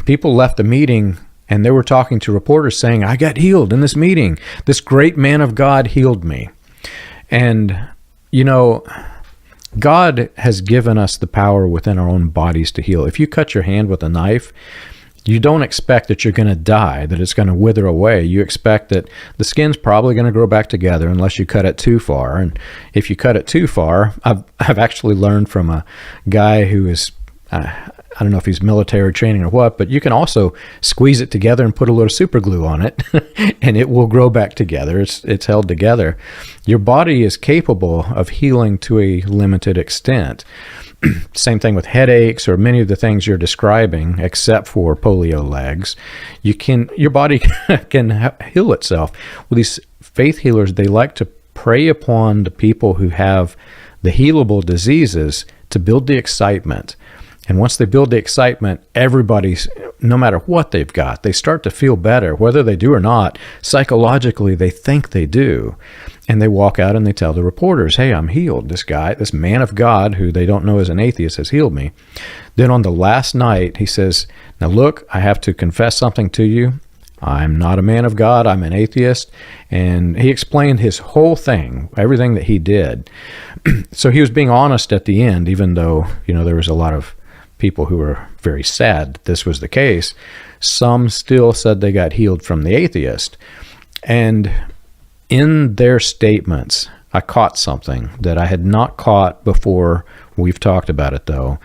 People left the meeting, and they were talking to reporters saying, I got healed in this meeting. This great man of God healed me. And, God has given us the power within our own bodies to heal. If you cut your hand with a knife, you don't expect that you're going to die, that it's going to wither away. You expect that the skin's probably going to grow back together unless you cut it too far. And if you cut it too far, I've actually learned from a guy who is, I don't know if he's military training or what, but you can also squeeze it together and put a little super glue on it and it will grow back together. It's held together. Your body is capable of healing to a limited extent. Same thing with headaches or many of the things you're describing, except for polio legs. Your body can heal itself. Well, these faith healers, they like to prey upon the people who have the healable diseases to build the excitement. And once they build the excitement, everybody's, no matter what they've got, they start to feel better, whether they do or not. Psychologically, they think they do. And they walk out and they tell the reporters, hey, I'm healed. This man of God, who they don't know is an atheist, has healed me. Then on the last night, he says, now look, I have to confess something to you. I'm not a man of God. I'm an atheist. And he explained his whole thing, everything that he did. So he was being honest at the end, even though, there was a lot of people who were very sad that this was the case. Some still said they got healed from the atheist. And in their statements, I caught something that I had not caught before. We've talked about it, though.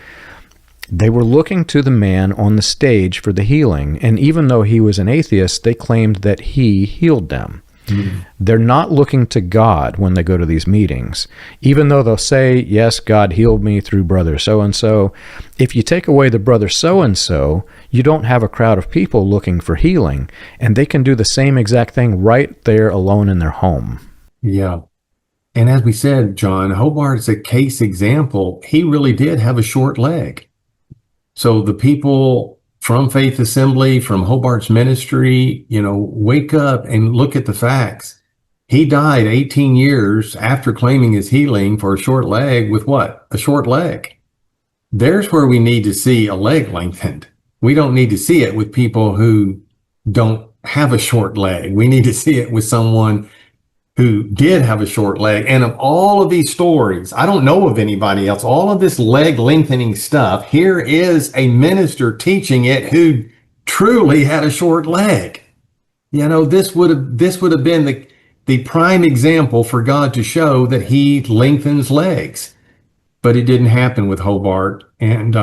They were looking to the man on the stage for the healing, and even though he was an atheist, they claimed that he healed them. Mm-hmm. They're not looking to God when they go to these meetings. Even though they'll say, yes, God healed me through brother so-and-so, if you take away the brother so-and-so, you don't have a crowd of people looking for healing, and they can do the same exact thing right there alone in their home. Yeah. And as we said, John, Hobart is a case example. He really did have a short leg. So the people from Faith Assembly, from Hobart's ministry, wake up and look at the facts. He died 18 years after claiming his healing for a short leg with what? A short leg. There's where we need to see a leg lengthened. We don't need to see it with people who don't have a short leg. We need to see it with someone who did have a short leg. And of all of these stories, I don't know of anybody else, all of this leg lengthening stuff, here is a minister teaching it who truly had a short leg. This would have been the prime example for God to show that he lengthens legs. But it didn't happen with Hobart. And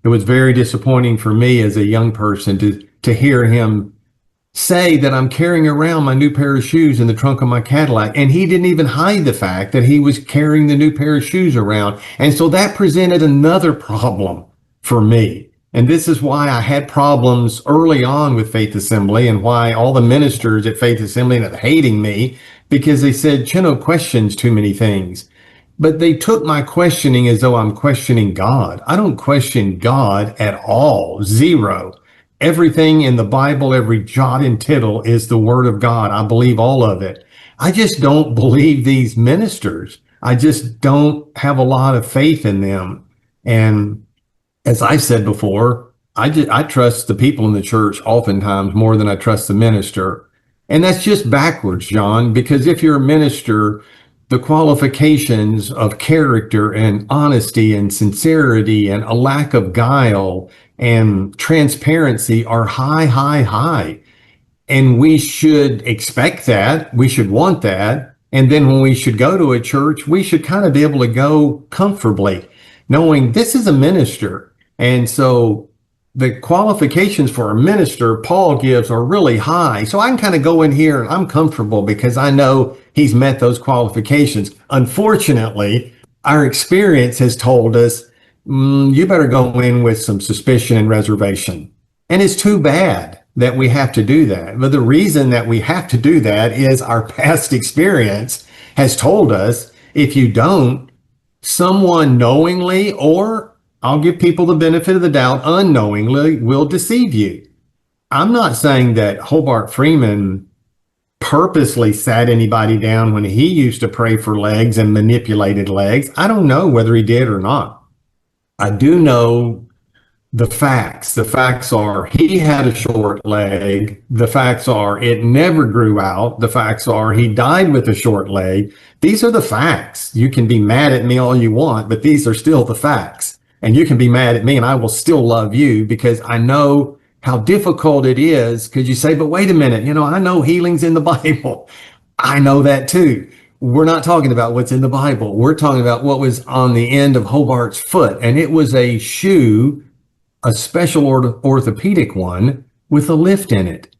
it was very disappointing for me as a young person to hear him say that I'm carrying around my new pair of shoes in the trunk of my Cadillac. And he didn't even hide the fact that he was carrying the new pair of shoes around. And so that presented another problem for me. And this is why I had problems early on with Faith Assembly, and why all the ministers at Faith Assembly ended up hating me, because they said, Chino questions too many things. But they took my questioning as though I'm questioning God. I don't question God at all. Zero. Everything in the Bible, every jot and tittle is the word of God. I believe all of it. I just don't believe these ministers. I just don't have a lot of faith in them. And as I said before, I trust the people in the church oftentimes more than I trust the minister. And that's just backwards, John, because if you're a minister, the qualifications of character and honesty and sincerity and a lack of guile and transparency are high, high, high. And we should expect that. We should want that. And then when we should go to a church, we should kind of be able to go comfortably, knowing this is a minister. And so the qualifications for a minister Paul gives are really high. So I can kind of go in here and I'm comfortable because I know he's met those qualifications. Unfortunately, our experience has told us, you better go in with some suspicion and reservation. And it's too bad that we have to do that. But the reason that we have to do that is our past experience has told us if you don't, someone knowingly, or I'll give people the benefit of the doubt, unknowingly will deceive you. I'm not saying that Hobart Freeman purposely sat anybody down when he used to pray for legs and manipulated legs. I don't know whether he did or not. I do know the facts. The facts are he had a short leg. The facts are it never grew out. The facts are he died with a short leg. These are the facts. You can be mad at me all you want, but these are still the facts. And you can be mad at me and I will still love you because I know how difficult it is, because you say, but wait a minute, I know healing's in the Bible. I know that too. We're not talking about what's in the Bible. We're talking about what was on the end of Hobart's foot. And it was a shoe, a special orthopedic one with a lift in it.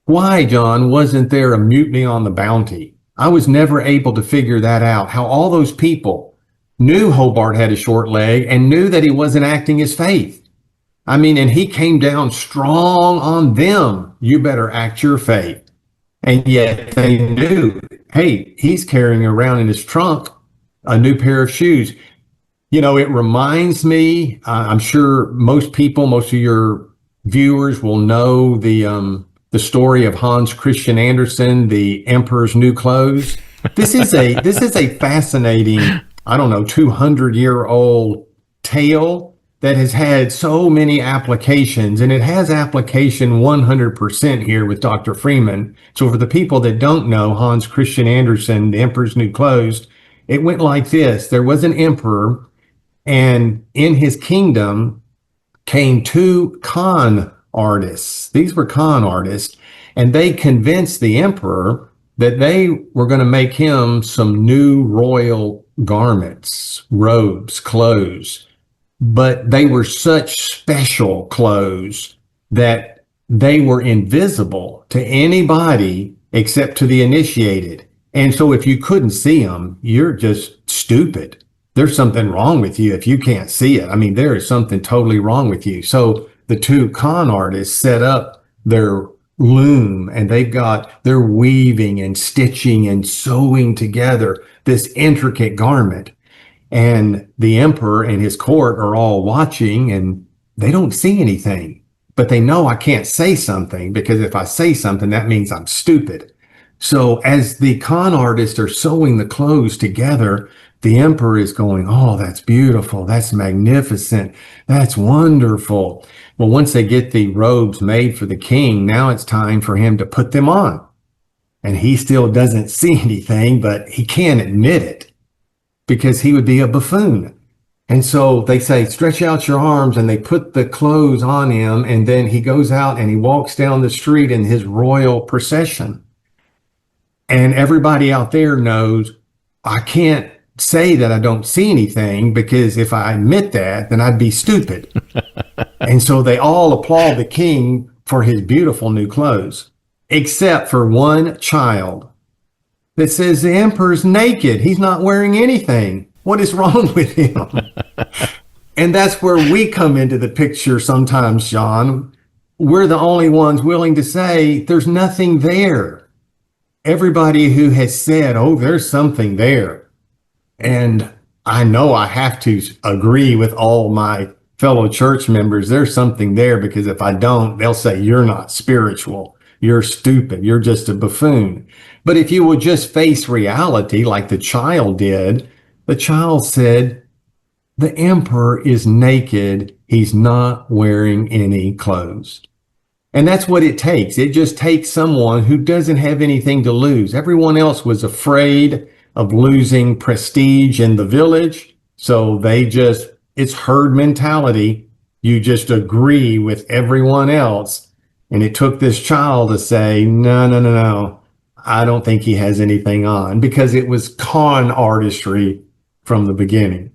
Why, John, wasn't there a mutiny on the Bounty? I was never able to figure that out, how all those people knew Hobart had a short leg and knew that he wasn't acting his faith. I mean, and he came down strong on them. You better act your faith. And yet they knew, hey, he's carrying around in his trunk a new pair of shoes. It reminds me, I'm sure most of your viewers will know the story of Hans Christian Andersen, The Emperor's New Clothes. This is a fascinating, 200-year-old tale that has had so many applications, and it has application 100% here with Dr. Freeman. So for the people that don't know Hans Christian Andersen, The Emperor's New Clothes, it went like this. There was an emperor, and in his kingdom came two con artists. These were con artists, and they convinced the emperor that they were going to make him some new royal garments, robes, clothes. But they were such special clothes that they were invisible to anybody except to the initiated. And so if you couldn't see them, you're just stupid. There's something wrong with you if you can't see it. I mean, there is something totally wrong with you. So the two con artists set up their loom, and they're weaving and stitching and sewing together this intricate garment. And the emperor and his court are all watching, and they don't see anything, but they know I can't say something, because if I say something, that means I'm stupid. So as the con artists are sewing the clothes together, the emperor is going, "Oh, that's beautiful. That's magnificent. That's wonderful." Well, once they get the robes made for the king, now it's time for him to put them on. And he still doesn't see anything, but he can't admit it because he would be a buffoon. And so they say, "Stretch out your arms," and they put the clothes on him. And then he goes out and he walks down the street in his royal procession. And everybody out there knows, I can't say that I don't see anything, because if I admit that, then I'd be stupid. And so they all applaud the king for his beautiful new clothes, except for one child that says the emperor's naked. He's not wearing anything. What is wrong with him? And that's where we come into the picture sometimes, John. We're the only ones willing to say there's nothing there. Everybody who has said, "Oh, there's something there." And I know I have to agree with all my fellow church members. There's something there, because if I don't, they'll say, "You're not spiritual. You're stupid. You're just a buffoon." But if you would just face reality like the child did, the child said, "The emperor is naked. He's not wearing any clothes." And that's what it takes. It just takes someone who doesn't have anything to lose. Everyone else was afraid of losing prestige in the village. So it's herd mentality. You just agree with everyone else. And it took this child to say, "No, no, no, no. I don't think he has anything on," because it was con artistry from the beginning.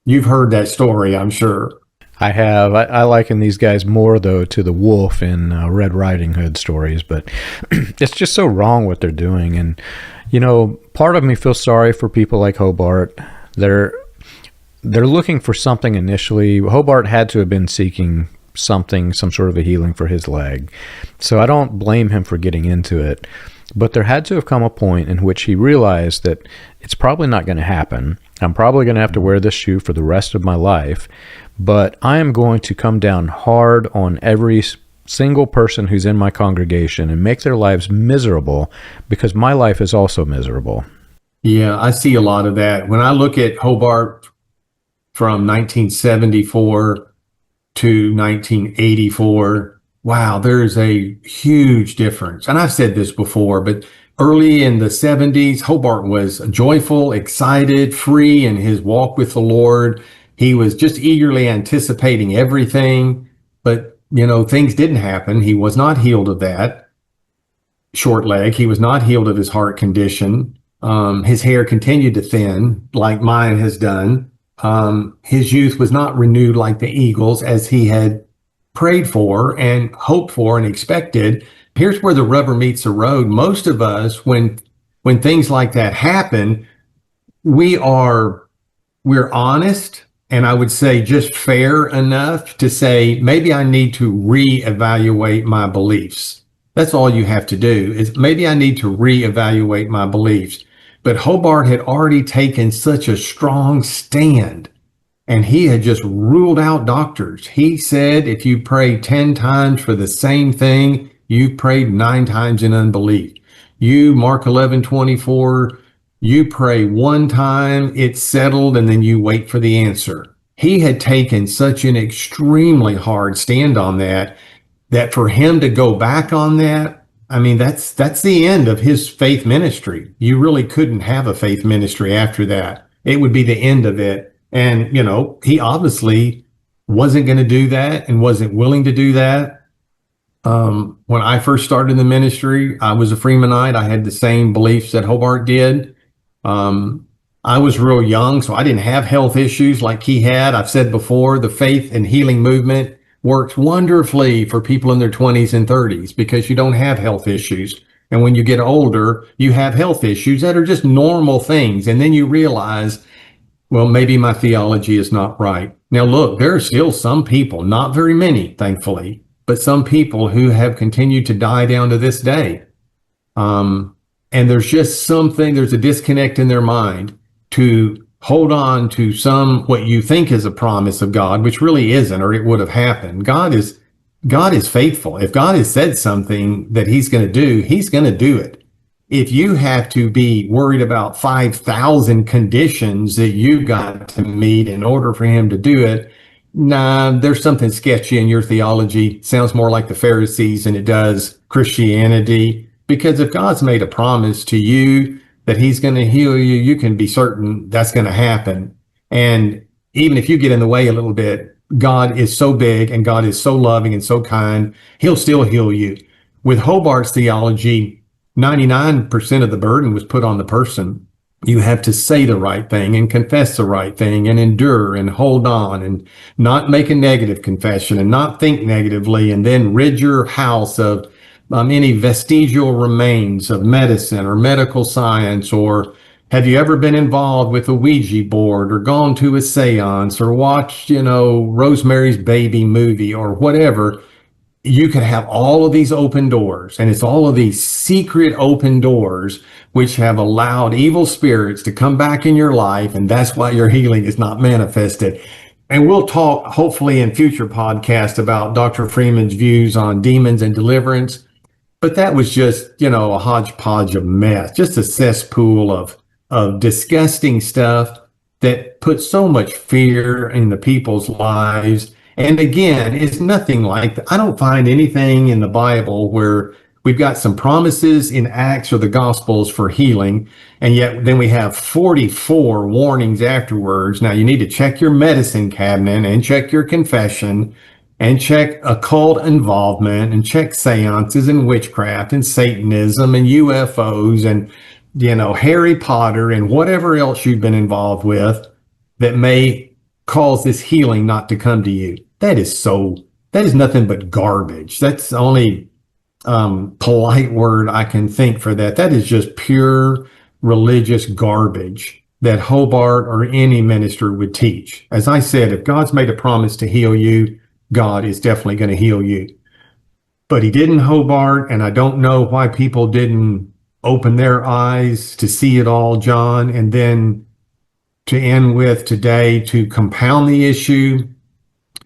You've heard that story, I'm sure. I have. I liken these guys more, though, to the wolf in Red Riding Hood stories, but it's just so wrong what they're doing. And, part of me feels sorry for people like Hobart. They're looking for something initially. Hobart had to have been seeking something, some sort of a healing for his leg. So I don't blame him for getting into it. But there had to have come a point in which he realized that it's probably not going to happen. I'm probably going to have to wear this shoe for the rest of my life. But I am going to come down hard on every single person who's in my congregation and make their lives miserable, because my life is also miserable. Yeah, I see a lot of that. When I look at Hobart from 1974 to 1984, wow, there's a huge difference. And I've said this before, but early in the 70s, Hobart was joyful, excited, free in his walk with the Lord. He was just eagerly anticipating everything, but, things didn't happen. He was not healed of that short leg. He was not healed of his heart condition. His hair continued to thin like mine has done. His youth was not renewed like the eagles as he had prayed for and hoped for and expected. Here's where the rubber meets the road. Most of us, when things like that happen, we're honest, and I would say just fair enough to say, maybe I need to reevaluate my beliefs. That's all you have to do, is maybe I need to reevaluate my beliefs. But Hobart had already taken such a strong stand, and he had just ruled out doctors. He said, if you pray 10 times for the same thing, you prayed 9 times in unbelief. You, Mark 11:24, you pray one time, it's settled, and then you wait for the answer. He had taken such an extremely hard stand on that for him to go back on that, I mean, that's the end of his faith ministry. You really couldn't have a faith ministry after that. It would be the end of it. And, he obviously wasn't going to do that and wasn't willing to do that. When I first started the ministry, I was a Freemanite. I had the same beliefs that Hobart did. I was real young, so I didn't have health issues like he had. I've said before, the faith and healing movement works wonderfully for people in their 20s and 30s because you don't have health issues. And when you get older, you have health issues that are just normal things. And then you realize, well, maybe my theology is not right. Now, look, there are still some people, not very many, thankfully, but some people who have continued to die down to this day. And there's just something, there's a disconnect in their mind to hold on to what you think is a promise of God, which really isn't, or it would have happened. God is faithful. If God has said something that he's going to do, he's going to do it. If you have to be worried about 5,000 conditions that you've got to meet in order for him to do it, nah, there's something sketchy in your theology. Sounds more like the Pharisees than it does Christianity. Because if God's made a promise to you that he's going to heal you, you can be certain that's going to happen. And even if you get in the way a little bit, God is so big and God is so loving and so kind, he'll still heal you. With Hobart's theology, 99% of the burden was put on the person. You have to say the right thing and confess the right thing and endure and hold on and not make a negative confession and not think negatively, and then rid your house of any vestigial remains of medicine or medical science. Or have you ever been involved with a Ouija board or gone to a seance or watched, Rosemary's Baby movie or whatever? You can have all of these open doors, and it's all of these secret open doors which have allowed evil spirits to come back in your life, and that's why your healing is not manifested. And we'll talk hopefully in future podcasts about Dr. Freeman's views on demons and deliverance. But that was just, a hodgepodge of mess, just a cesspool of disgusting stuff that put so much fear in the people's lives. And again, it's nothing like that. I don't find anything in the Bible where we've got some promises in Acts or the Gospels for healing, and yet then we have 44 warnings afterwards. Now, you need to check your medicine cabinet and check your confession and check occult involvement and check seances and witchcraft and Satanism and UFOs and, Harry Potter and whatever else you've been involved with that may cause this healing not to come to you. That is nothing but garbage. That's the only polite word I can think for that. That is just pure religious garbage that Hobart or any minister would teach. As I said, if God's made a promise to heal you, God is definitely going to heal you. But he didn't, Hobart, and I don't know why people didn't open their eyes to see it all, John. And then to end with today, to compound the issue,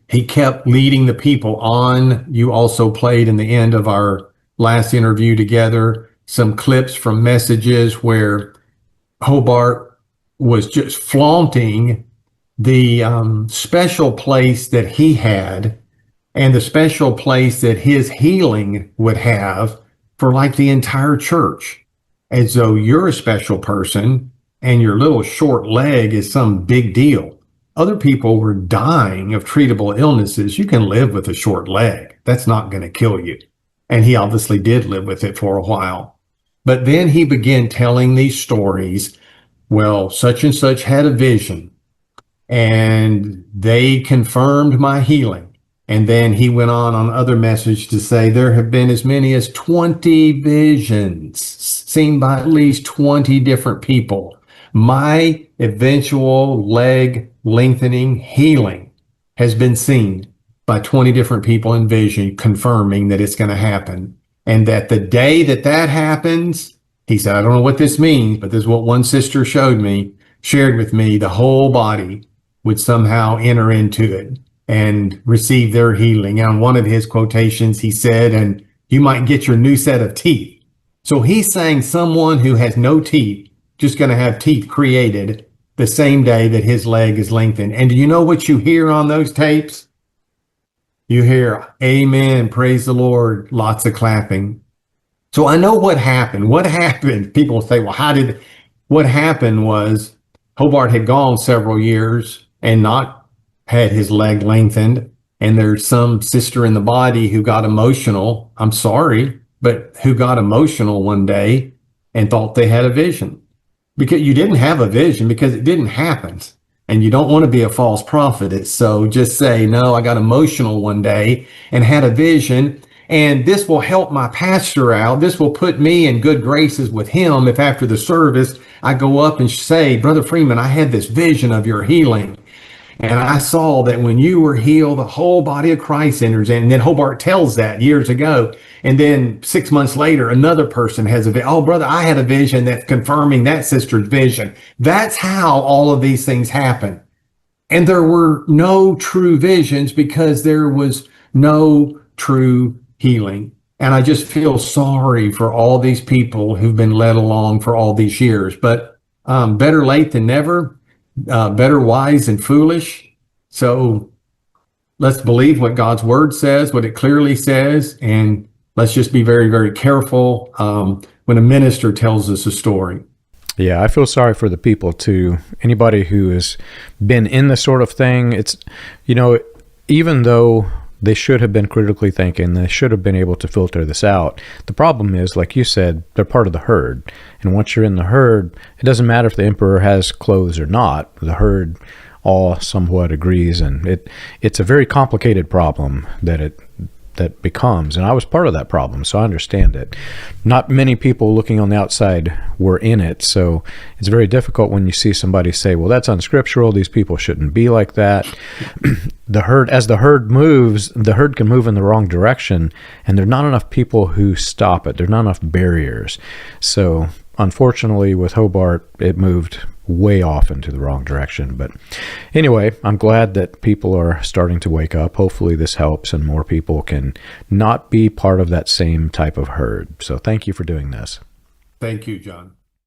he kept leading the people on. You also played in the end of our last interview together some clips from messages where Hobart was just flaunting the special place that he had and the special place that his healing would have for like the entire church, as though you're a special person and your little short leg is some big deal. Other people were dying of treatable illnesses. You can live with a short leg. That's not going to kill you. And he obviously did live with it for a while. But then he began telling these stories. Well, such and such had a vision, and they confirmed my healing. And then he went on other message to say there have been as many as 20 visions seen by at least 20 different people. My eventual leg lengthening healing has been seen by 20 different people in vision, confirming that it's going to happen. And that the day that happens, he said, I don't know what this means, but this is what one sister shared with me, the whole body would somehow enter into it and receive their healing. On one of his quotations, he said, and you might get your new set of teeth. So he's saying someone who has no teeth, just going to have teeth created the same day that his leg is lengthened. And do you know what you hear on those tapes? You hear, amen, praise the Lord, lots of clapping. So I know what happened. What happened? People say, well, what happened was Hobart had gone several years and not had his leg lengthened. And there's some sister in the body who got emotional. I'm sorry, but who got emotional one day and thought they had a vision. Because you didn't have a vision because it didn't happen. And you don't want to be a false prophet. So just say, no, I got emotional one day and had a vision. And this will help my pastor out. This will put me in good graces with him if after the service I go up and say, Brother Freeman, I had this vision of your healing. And I saw that when you were healed, the whole body of Christ enters in. And then Hobart tells that years ago. And then 6 months later, another person has a vision. Oh, brother, I had a vision that's confirming that sister's vision. That's how all of these things happen. And there were no true visions because there was no true healing. And I just feel sorry for all these people who've been led along for all these years. But better late than never. Better wise than foolish. So let's believe what God's word says, what it clearly says, and let's just be very, very careful when a minister tells us a story. Yeah, I feel sorry for the people too. Anybody who has been in this sort of thing, it's, even though they should have been critically thinking, they should have been able to filter this out. The problem is, like you said, they're part of the herd. And once you're in the herd, it doesn't matter if the emperor has clothes or not. The herd all somewhat agrees, and it's a very complicated problem that becomes. And I was part of that problem, so I understand it. Not many people looking on the outside were in it, so it's very difficult when you see somebody say, well, that's unscriptural, these people shouldn't be like that. As the herd moves, the herd can move in the wrong direction, and there are not enough people who stop it. There are not enough barriers. So unfortunately, with Hobart, it moved way off into the wrong direction. But anyway, I'm glad that people are starting to wake up. Hopefully this helps and more people can not be part of that same type of herd. So thank you for doing this. Thank you, John.